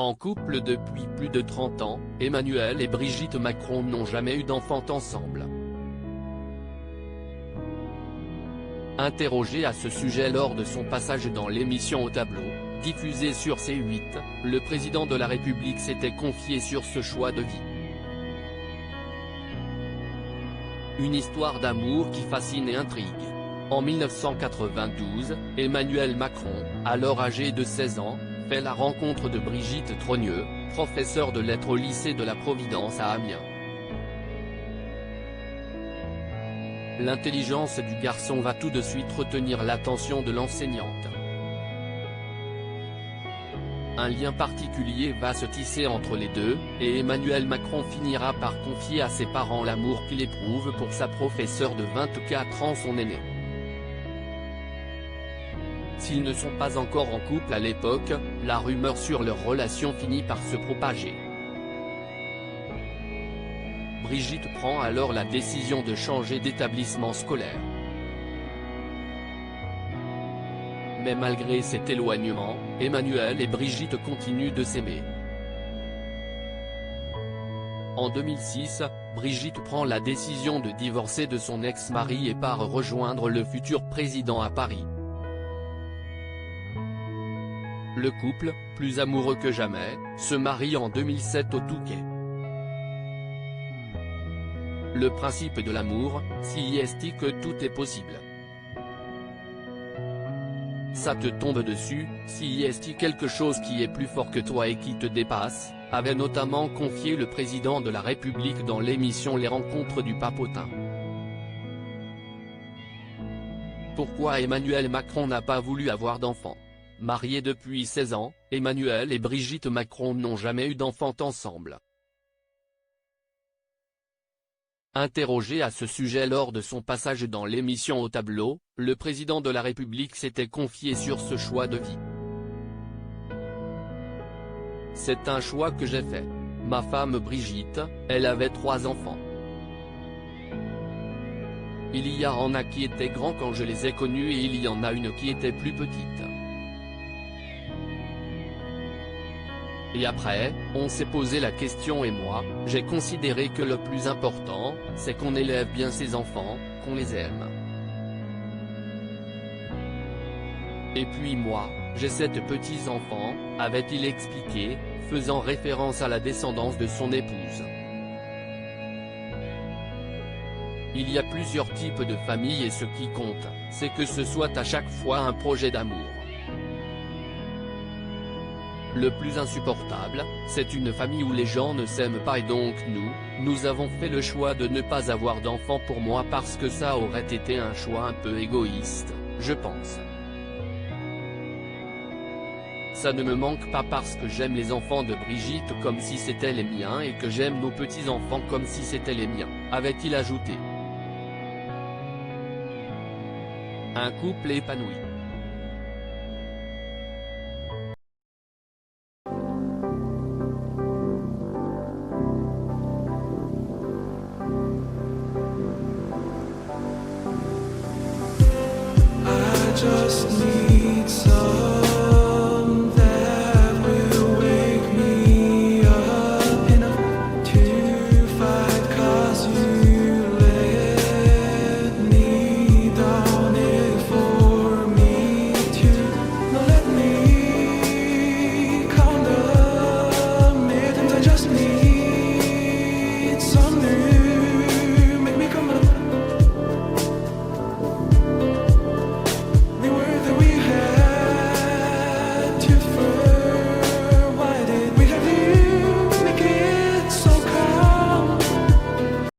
En couple depuis plus de 30 ans, Emmanuel et Brigitte Macron n'ont jamais eu d'enfant ensemble. Interrogé à ce sujet lors de son passage dans l'émission Au Tableau, diffusée sur C8, le président de la République s'était confié sur ce choix de vie. Une histoire d'amour qui fascine et intrigue. En 1992, Emmanuel Macron, alors âgé de 16 ans, fait la rencontre de Brigitte Trogneux, professeure de lettres au lycée de la Providence à Amiens. L'intelligence du garçon va tout de suite retenir l'attention de l'enseignante. Un lien particulier va se tisser entre les deux, et Emmanuel Macron finira par confier à ses parents l'amour qu'il éprouve pour sa professeure de 24 ans, son aînée. S'ils ne sont pas encore en couple à l'époque, la rumeur sur leur relation finit par se propager. Brigitte prend alors la décision de changer d'établissement scolaire. Mais malgré cet éloignement, Emmanuel et Brigitte continuent de s'aimer. En 2006, Brigitte prend la décision de divorcer de son ex-mari et part rejoindre le futur président à Paris. Le couple, plus amoureux que jamais, se marie en 2007 au Touquet. Le principe de l'amour, si est que tout est possible. Ça te tombe dessus, si est quelque chose qui est plus fort que toi et qui te dépasse, avait notamment confié le président de la République dans l'émission Les Rencontres du Papotin. Pourquoi Emmanuel Macron n'a pas voulu avoir d'enfant? Mariés depuis 16 ans, Emmanuel et Brigitte Macron n'ont jamais eu d'enfant ensemble. Interrogé à ce sujet lors de son passage dans l'émission Au Tableau, le président de la République s'était confié sur ce choix de vie. C'est un choix que j'ai fait. Ma femme Brigitte, elle avait 3 enfants. Il y en a qui étaient grands quand je les ai connus et il y en a une qui était plus petite. Et après, on s'est posé la question et moi, j'ai considéré que le plus important, c'est qu'on élève bien ses enfants, qu'on les aime. Et puis moi, j'ai 7 petits-enfants, avait-il expliqué, faisant référence à la descendance de son épouse. Il y a plusieurs types de familles et ce qui compte, c'est que ce soit à chaque fois un projet d'amour. Le plus insupportable, c'est une famille où les gens ne s'aiment pas et donc nous avons fait le choix de ne pas avoir d'enfants pour moi parce que ça aurait été un choix un peu égoïste, je pense. Ça ne me manque pas parce que j'aime les enfants de Brigitte comme si c'était les miens et que j'aime nos petits-enfants comme si c'était les miens, avait-il ajouté. Un couple épanoui. Just need